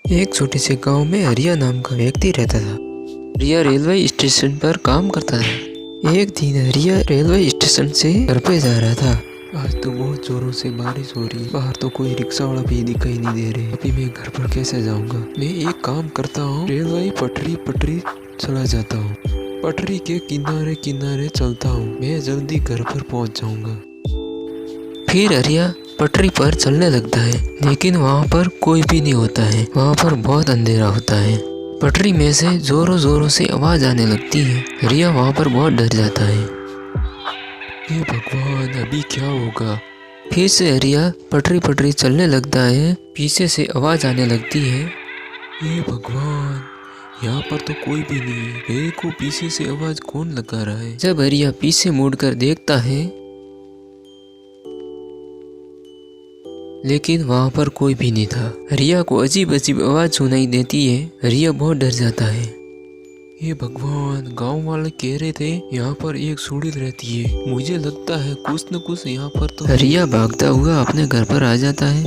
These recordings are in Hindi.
एक छोटे से गांव में हरिया नाम का व्यक्ति रहता था। हरिया रेलवे स्टेशन पर काम करता था। एक दिन हरिया रेलवे स्टेशन से घर पे जा रहा था। आज तो बहुत जोरों से बारिश हो रही है। बाहर तो कोई रिक्शा वाला भी दिखाई नहीं दे रहे। अभी मैं घर पर कैसे जाऊंगा? मैं एक काम करता हूँ, रेलवे पटरी चला जाता हूँ। पटरी के किनारे किनारे चलता हूँ, मैं जल्दी घर पर पहुँच जाऊंगा। फिर हरिया पटरी पर चलने लगता है, लेकिन वहाँ पर कोई भी नहीं होता है। वहाँ पर बहुत अंधेरा होता है। पटरी में से जोरों जोरों से आवाज आने लगती है। हरिया वहाँ पर बहुत डर जाता है। हे भगवान, अभी क्या होगा? फिर से हरिया पटरी चलने लगता है। पीछे से आवाज आने लगती है। हे भगवान, यहाँ पर तो कोई भी नहीं है। मेरे को पीछे से आवाज कौन लगा रहा है? जब हरिया पीछे मुड़कर देखता है, लेकिन वहाँ पर कोई भी नहीं था। हरिया को अजीब अजीब आवाज सुनाई देती है। हरिया बहुत डर जाता है। हे भगवान, गांव वाले कह रहे थे यहाँ पर एक सुड़िल रहती है। मुझे लगता है कुछ न कुछ यहाँ पर तो। हरिया भागता हुआ अपने घर पर आ जाता है।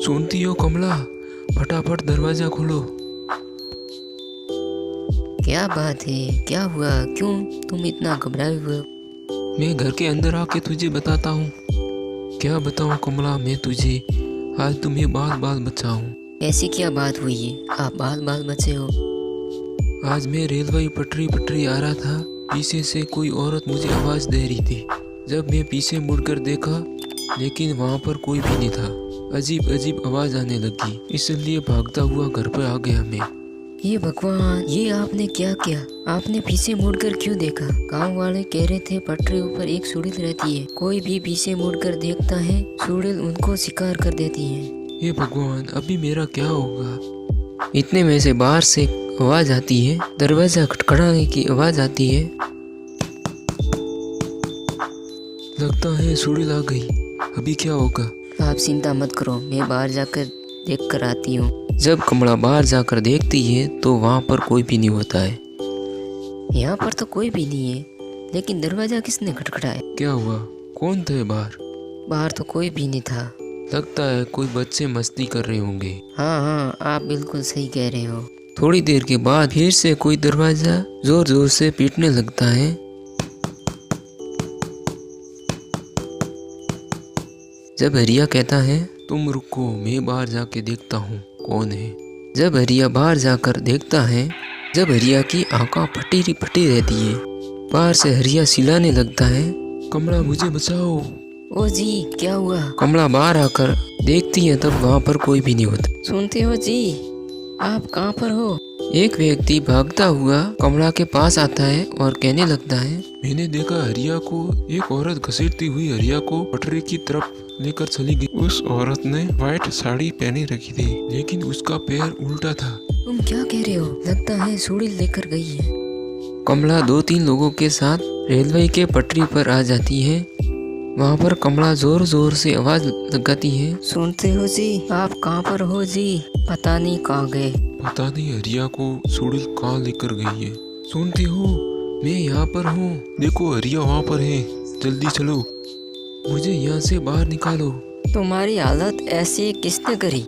सुनती हो कमला, फटाफट दरवाजा खोलो। क्या बात है? क्या हुआ? क्यों तुम इतना घबराए हुए हो? मैं घर के अंदर आके तुझे बताता हूँ। क्या बताऊँ कमला मैं तुझे? आज तुम्हें बाल बचाऊं। ऐसी क्या बात हुई है? आप बाल बचे हो? आज मैं रेलवे पटरी आ रहा था। पीछे से कोई औरत मुझे आवाज दे रही थी। जब मैं पीछे मुड़कर देखा, लेकिन वहाँ पर कोई भी नहीं था। अजीब आवाज आने लगी, इसलिए भागता हुआ घर पर आ गया मैं। ये भगवान, ये आपने क्या किया? आपने पीछे मुड़कर क्यों देखा? गांव वाले कह रहे थे पटरी ऊपर एक सुड़िल रहती है। कोई भी पीछे मुड़कर देखता है, सुड़िल उनको शिकार कर देती है। हे भगवान, अभी मेरा क्या होगा? इतने में से बाहर से आवाज आती है। दरवाजा खटखटाने की आवाज आती है। लगता है सुड़िल आ गई। अभी क्या होगा? आप चिंता मत करो, मैं बाहर जाकर देख कर आती हूँ। जब कमला बाहर जाकर देखती है तो वहाँ पर कोई भी नहीं होता है। यहाँ पर तो कोई भी नहीं है, लेकिन दरवाजा किसने खटखटाया? क्या हुआ? कौन थे बाहर? बाहर तो कोई भी नहीं था। लगता है कोई बच्चे मस्ती कर रहे होंगे। हाँ, आप बिल्कुल सही कह रहे हो। थोड़ी देर के बाद फिर से कोई दरवाजा जोर से पीटने लगता है। जब हरिया कहता है, तुम रुको, मैं बाहर जाके देखता हूँ कौन है। जब हरिया बाहर जाकर देखता है, जब हरिया की आंखें फटी रहती है। बाहर से हरिया चिल्लाने लगता है, कमला मुझे बचाओ। ओ जी, क्या हुआ? कमला बाहर आकर देखती है, तब वहाँ पर कोई भी नहीं होता। सुनते हो जी, आप कहाँ पर हो? एक व्यक्ति भागता हुआ कमला के पास आता है और कहने लगता है, मैंने देखा हरिया को एक औरत घसीटती हुई हरिया को पटरी की तरफ लेकर चली गई। उस औरत ने व्हाइट साड़ी पहनी रखी थी, लेकिन उसका पैर उल्टा था। तुम क्या कह रहे हो? लगता है सुड़िल लेकर गई है। कमला 2-3 लोगों के साथ रेलवे के पटरी पर आ जाती है। वहाँ पर कमला जोर से आवाज लगाती है, सुनते हो जी, आप कहाँ पर हो जी? पता नहीं कहाँ गए। पता नहीं हरिया को सुड़िल कहाँ लेकर गई है। सुनते हो, मैं यहाँ पर हूँ। देखो हरिया वहाँ पर है, जल्दी चलो, मुझे यहाँ से बाहर निकालो। तुम्हारी हालत ऐसी किसने करी?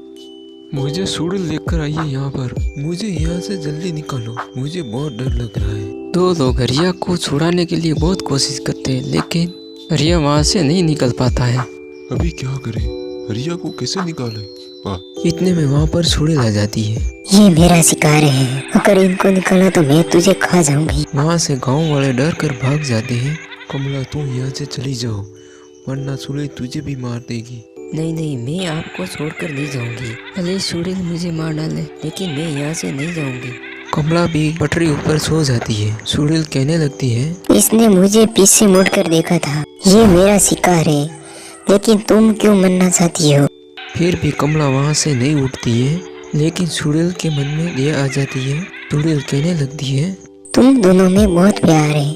मुझे सुड़िल लेकर आइए यहाँ पर। मुझे यहाँ से जल्दी निकालो, मुझे बहुत डर लग रहा है। 2 लोग हरिया को छुड़ाने के लिए बहुत कोशिश करते हैं, लेकिन हरिया वहाँ से नहीं निकल पाता है। अभी क्या करें? हरिया को कैसे निकालें? इतने में वहाँ पर सुड़िल आ जाती है। ये मेरा शिकार है, अगर इनको निकाला तो मैं तुझे खा जाऊंगी। वहाँ से गांव वाले डर कर भाग जाते हैं। कमला, तुम यहाँ से चली जाओ, वरना सुड़िल तुझे भी मार देगी। नहीं, मैं आपको छोड़कर नहीं जाऊंगी। भले सुड़िल मुझे मार डाले, लेकिन मैं यहाँ से नहीं जाऊंगी। कमला भी पटरी ऊपर सो जाती है। सुड़िल कहने लगती है, इसने मुझे पीछे मुड़कर देखा था। ये मेरा शिकार है, लेकिन तुम क्यों मरना चाहती हो? फिर भी कमला वहाँ से नहीं उठती है, लेकिन सुड़िल के मन में दया आ जाती है। सुड़िल कहने लगती है, तुम दोनों में बहुत प्यार है,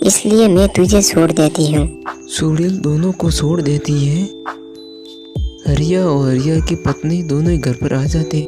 इसलिए मैं तुझे छोड़ देती हूँ। सुड़िल दोनों को छोड़ देती है। हरिया और हरिया की पत्नी दोनों ही घर पर आ जाते।